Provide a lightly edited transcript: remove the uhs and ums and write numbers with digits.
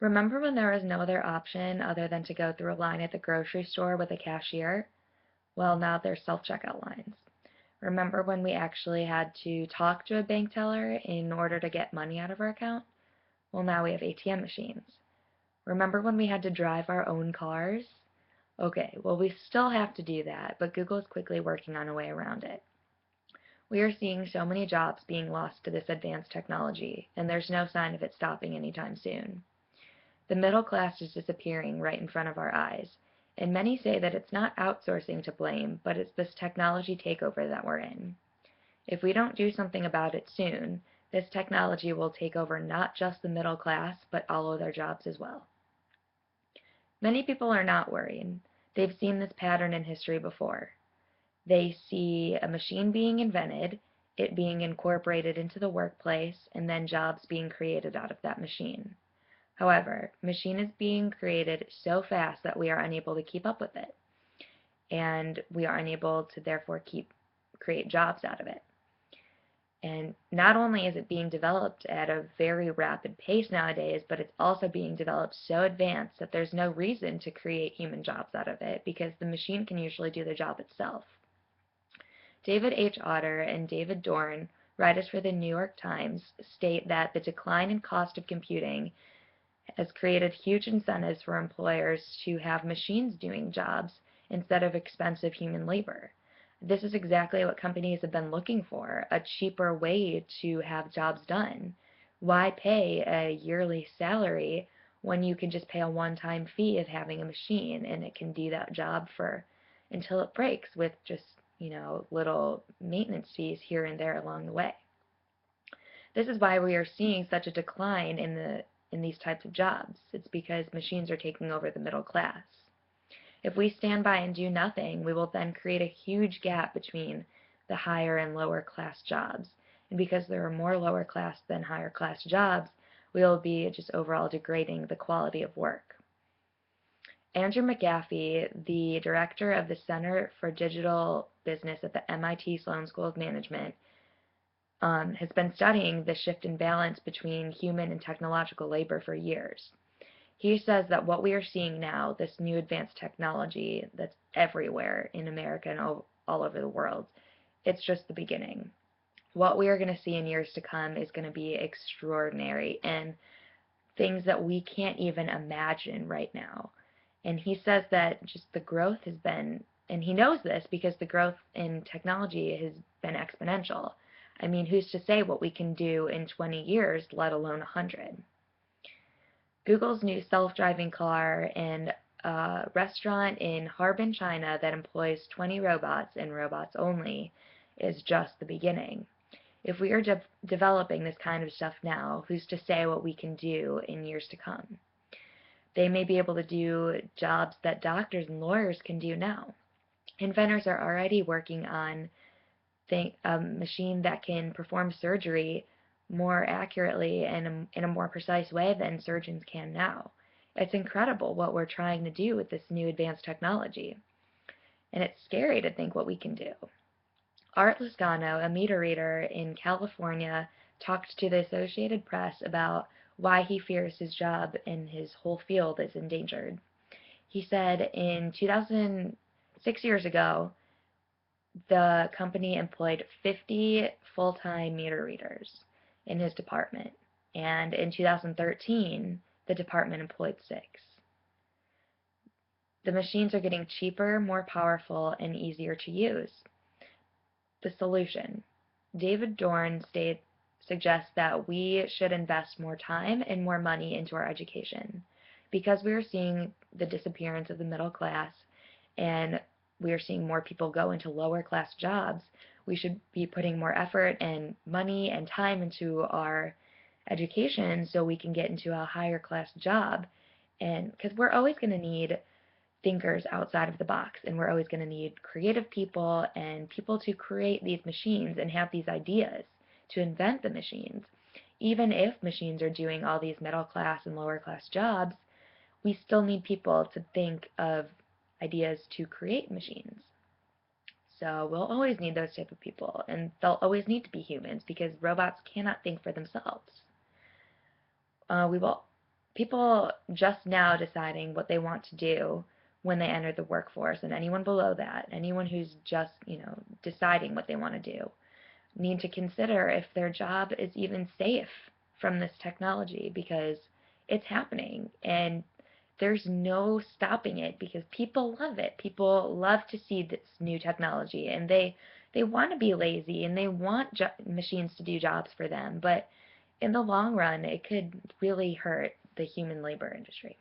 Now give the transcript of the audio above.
Remember when there was no other option other than to go through a line at the grocery store with a cashier? Well, now there's self-checkout lines. Remember when we actually had to talk to a bank teller in order to get money out of our account? Well, now we have ATM machines. Remember when we had to drive our own cars? Okay, well, we still have to do that, but Google is quickly working on a way around it. We are seeing so many jobs being lost to this advanced technology, and there's no sign of it stopping anytime soon. The middle class is disappearing right in front of our eyes, and many say that it's not outsourcing to blame, but it's this technology takeover that we're in. If we don't do something about it soon, this technology will take over not just the middle class, but all of their jobs as well. Many people are not worried. They've seen this pattern in history before. They see a machine being invented, it being incorporated into the workplace, and then jobs being created out of that machine. However, machine is being created so fast that we are unable to keep up with it, and we are unable to therefore create jobs out of it. And not only is it being developed at a very rapid pace nowadays, but it's also being developed so advanced that there's no reason to create human jobs out of it because the machine can usually do the job itself. David H. Otter and David Dorn, writers for the New York Times, state that the decline in cost of computing has created huge incentives for employers to have machines doing jobs instead of expensive human labor. This is exactly what companies have been looking for, a cheaper way to have jobs done. Why pay a yearly salary when you can just pay a one-time fee of having a machine and it can do that job for until it breaks with just, little maintenance fees here and there along the way. This is why we are seeing such a decline in these types of jobs. It's because machines are taking over the middle class. If we stand by and do nothing, we will then create a huge gap between the higher and lower class jobs. And because there are more lower class than higher class jobs, we will be just overall degrading the quality of work. Andrew McAfee, the director of the Center for Digital Business at the MIT Sloan School of Management, has been studying the shift in balance between human and technological labor for years. He says that what we are seeing now, this new advanced technology that's everywhere in America and all over the world, it's just the beginning. What we are going to see in years to come is going to be extraordinary and things that we can't even imagine right now. And he says that just the growth has been, and he knows this because the growth in technology has been exponential. I mean, who's to say what we can do in 20 years, let alone 100? Google's new self-driving car and a restaurant in Harbin, China that employs 20 robots and robots only is just the beginning. If we are developing this kind of stuff now, who's to say what we can do in years to come? They may be able to do jobs that doctors and lawyers can do now. Inventors are already working on a machine that can perform surgery more accurately and in a more precise way than surgeons can now. It's incredible what we're trying to do with this new advanced technology. And it's scary to think what we can do. Art Lascano, a meter reader in California, talked to the Associated Press about why he fears his job and his whole field is endangered. He said in 6 years ago, the company employed 50 full-time meter readers in his department, and in 2013, the department employed 6. The machines are getting cheaper, more powerful, and easier to use. The solution. David Dorn suggests that we should invest more time and more money into our education. Because we are seeing the disappearance of the middle class and we are seeing more people go into lower class jobs, we should be putting more effort and money and time into our education so we can get into a higher class job. And because we're always going to need thinkers outside of the box, and we're always going to need creative people and people to create these machines and have these ideas to invent the machines. Even if machines are doing all these middle class and lower class jobs, we still need people to think of ideas to create machines. So we'll always need those type of people, and they'll always need to be humans because robots cannot think for themselves. We will people just now deciding what they want to do when they enter the workforce, and anyone below that, anyone who's just, deciding what they want to do, need to consider if their job is even safe from this technology, because it's happening and there's no stopping it, because people love it. People love to see this new technology, and they want to be lazy, and they want machines to do jobs for them, but in the long run it could really hurt the human labor industry.